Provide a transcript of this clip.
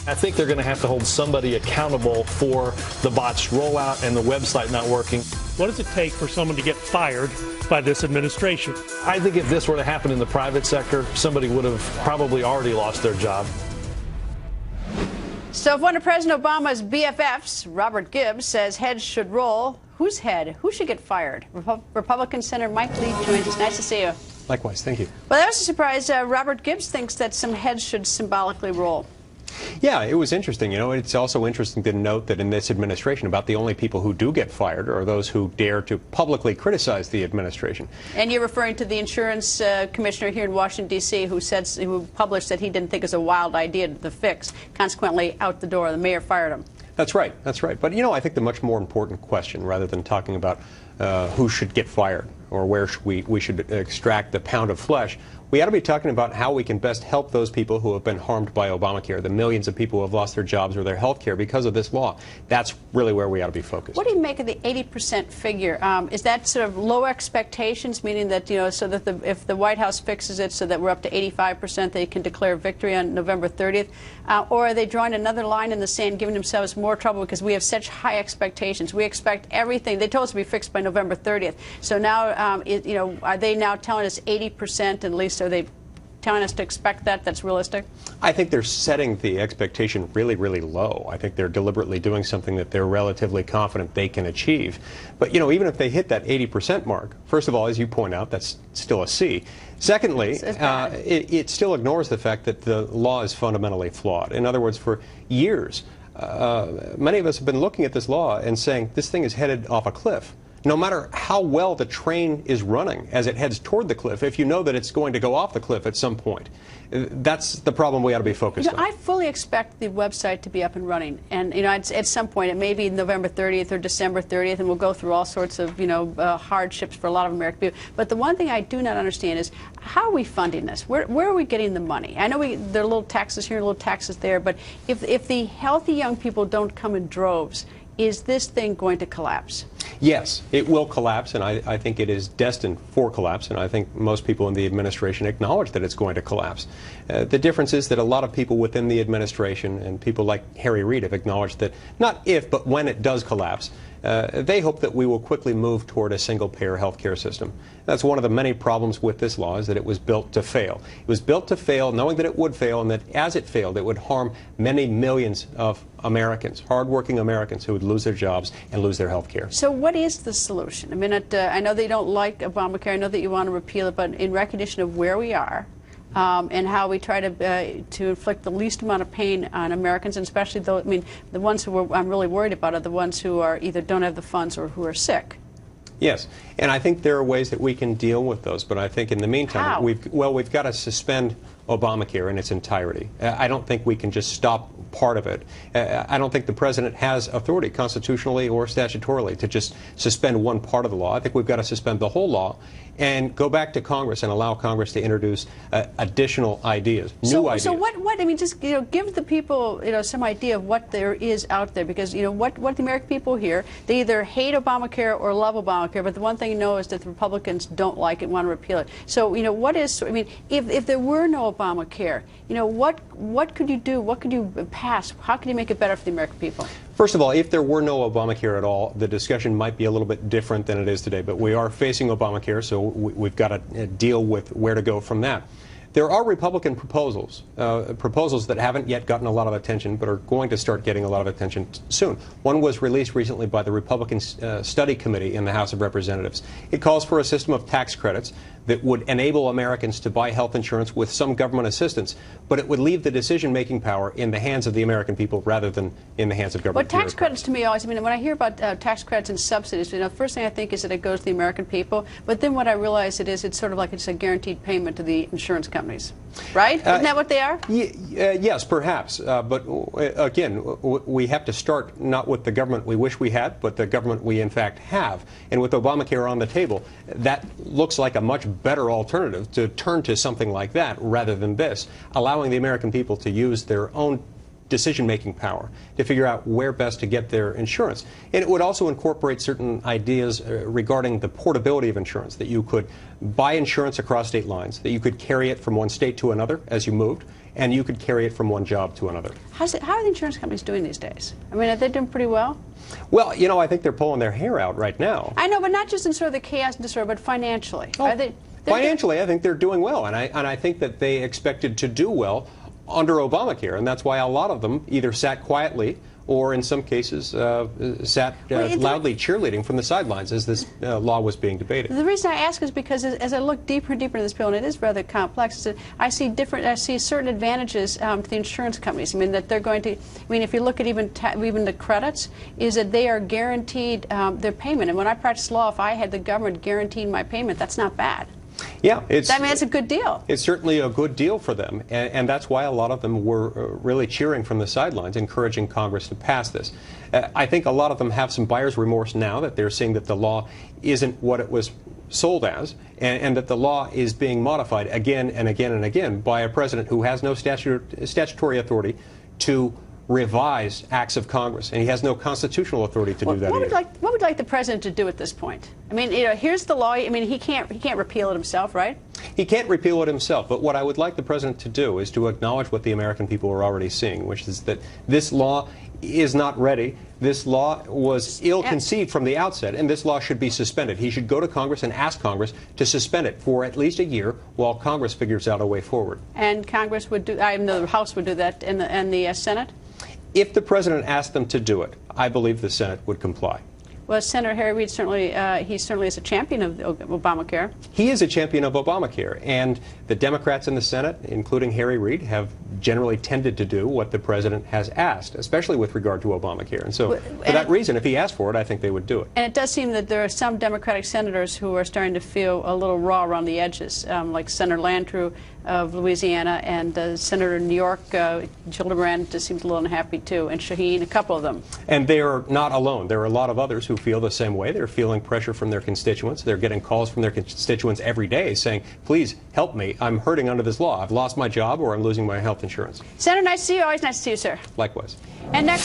I think they're going to have to hold somebody accountable for the botched rollout and the website not working. What does it take for someone to get fired by this administration? I think if this were to happen in the private sector, somebody would have probably already lost their job. So if one of President Obama's BFFs, Robert Gibbs, says heads should roll, whose head? Who should get fired? Republican Senator Mike Lee joins us. Nice to see you. Likewise, thank you. Well, that was a surprise. Robert Gibbs thinks that some heads should symbolically roll. Yeah, it was interesting. You know, it's also interesting to note that in this administration, about the only people who do get fired are those who dare to publicly criticize the administration. And you're referring to the insurance commissioner here in Washington, D.C., who published that he didn't think it was a wild idea to fix. Consequently, out the door, the mayor fired him. That's right. That's right. But, you know, I think the much more important question, rather than talking about who should get fired or where we should extract the pound of flesh, we ought to be talking about how we can best help those people who have been harmed by Obamacare, the millions of people who have lost their jobs or their health care because of this law. That's really where we ought to be focused. What do you make of the 80% figure? Is that sort of low expectations, meaning that, you know, so that if the White House fixes it so that we're up to 85%, they can declare victory on November 30th? Or are they drawing another line in the sand, giving themselves more trouble because we have such high expectations? We expect everything. They told us to be fixed by November 30th. So now, you know, are they now telling us 80%, at least are they telling us to expect that? That's realistic? I think they're setting the expectation really, really low. I think they're deliberately doing something that they're relatively confident they can achieve. But, you know, even if they hit that 80% mark, first of all, as you point out, that's still a C. Secondly, it still ignores the fact that the law is fundamentally flawed. In other words, for years, many of us have been looking at this law and saying this thing is headed off a cliff. No matter how well the train is running as it heads toward the cliff, if you know that it's going to go off the cliff at some point, that's the problem we ought to be focused on. I fully expect the website to be up and running. And, you know, at some point, it may be November 30th or December 30th, and we'll go through all sorts of, you know, hardships for a lot of American people. But the one thing I do not understand is, how are we funding this? Where are we getting the money? I know there are little taxes here, little taxes there, but if the healthy young people don't come in droves, is this thing going to collapse? Yes, it will collapse, and I think it is destined for collapse, and I think most people in the administration acknowledge that it's going to collapse. The difference is that a lot of people within the administration and people like Harry Reid have acknowledged that not if, but when it does collapse, they hope that we will quickly move toward a single-payer health care system. That's one of the many problems with this law, is that it was built to fail. It was built to fail knowing that it would fail, and that as it failed, it would harm many millions of Americans, hardworking Americans, who would lose their jobs and lose their health care. So what is the solution? I mean, I know they don't like Obamacare. I know that you want to repeal it, but in recognition of where we are, and how we try to inflict the least amount of pain on Americans, and especially though, I mean, the ones who I'm really worried about are the ones who are either don't have the funds or who are sick. Yes, and I think there are ways that we can deal with those, but I think in the meantime, we've got to suspend Obamacare in its entirety. I don't think we can just stop part of it. I don't think the president has authority constitutionally or statutorily to just suspend one part of the law. I think we've got to suspend the whole law and go back to Congress and allow Congress to introduce additional ideas, new ideas. So what, I mean, just, you know, give the people, you know, some idea of what there is out there, because, you know, what the American people hear, they either hate Obamacare or love Obamacare, but the one thing you know is that the Republicans don't like it and want to repeal it. So, you know, what is, I mean, if there were no Obamacare, you know, what could you do? What could you pass? How can you make it better for the American people? First of all, if there were no Obamacare at all, the discussion might be a little bit different than it is today. But we are facing Obamacare, so we've got to deal with where to go from that. There are Republican proposals that haven't yet gotten a lot of attention, but are going to start getting a lot of attention soon. One was released recently by the Republican Study Committee in the House of Representatives. It calls for a system of tax credits that would enable Americans to buy health insurance with some government assistance, but it would leave the decision-making power in the hands of the American people rather than in the hands of government. Well, tax credits to me always, I mean, when I hear about tax credits and subsidies, you know, the first thing I think is that it goes to the American people, but then what I realize it's sort of like it's a guaranteed payment to the insurance companies, right? Isn't that what they are? Yes, perhaps, but again, we have to start not with the government we wish we had, but the government we in fact have. And with Obamacare on the table, that looks like a much better alternative, to turn to something like that rather than this, allowing the American people to use their own decision-making power to figure out where best to get their insurance. And it would also incorporate certain ideas regarding the portability of insurance, that you could buy insurance across state lines, that you could carry it from one state to another as you moved, and you could carry it from one job to another. How are the insurance companies doing these days? I mean, are they doing pretty well? Well, you know, I think they're pulling their hair out right now. I know, but not just in sort of the chaos and disorder, but financially. Oh, financially, I think they're doing well, and I think that they expected to do well under Obamacare, and that's why a lot of them either sat quietly or in some cases sat loudly cheerleading from the sidelines as this law was being debated. The reason I ask is because as I look deeper and deeper into this bill, and it is rather complex, is that I see certain advantages to the insurance companies. I mean, that they're going to, I mean, if you look at even the credits, is that they are guaranteed their payment. And when I practiced law, if I had the government guaranteeing my payment, that's not bad. Yeah, it's a good deal. It's certainly a good deal for them, and that's why a lot of them were really cheering from the sidelines, encouraging Congress to pass this. I think a lot of them have some buyer's remorse now that they're seeing that the law isn't what it was sold as, and that the law is being modified again and again and again by a president who has no statutory authority to revise acts of Congress, and he has no constitutional authority to do that. What would like the president to do at this point? I mean, you know, here's the law. I mean, he can't repeal it himself, right? He can't repeal it himself, but what I would like the president to do is to acknowledge what the American people are already seeing, which is that this law is not ready. This law was ill-conceived from the outset, and this law should be suspended. He should go to Congress and ask Congress to suspend it for at least a year while Congress figures out a way forward. And Congress would do, I know the House would do that, and the Senate? If the president asked them to do it, I believe the Senate would comply. Well, Senator Harry Reid certainly is a champion of Obamacare. He is a champion of Obamacare, and the Democrats in the Senate, including Harry Reid, have generally tended to do what the president has asked, especially with regard to Obamacare. And so, for that reason, if he asked for it, I think they would do it. And it does seem that there are some Democratic senators who are starting to feel a little raw around the edges, like Senator Landrieu of Louisiana, and Senator in New York, Gillibrand, just seems a little unhappy too, and Shaheen, a couple of them. And they are not alone. There are a lot of others who feel the same way. They're feeling pressure from their constituents. They're getting calls from their constituents every day saying, please help me. I'm hurting under this law. I've lost my job or I'm losing my health insurance. Senator, nice to see you. Always nice to see you, sir. Likewise. And next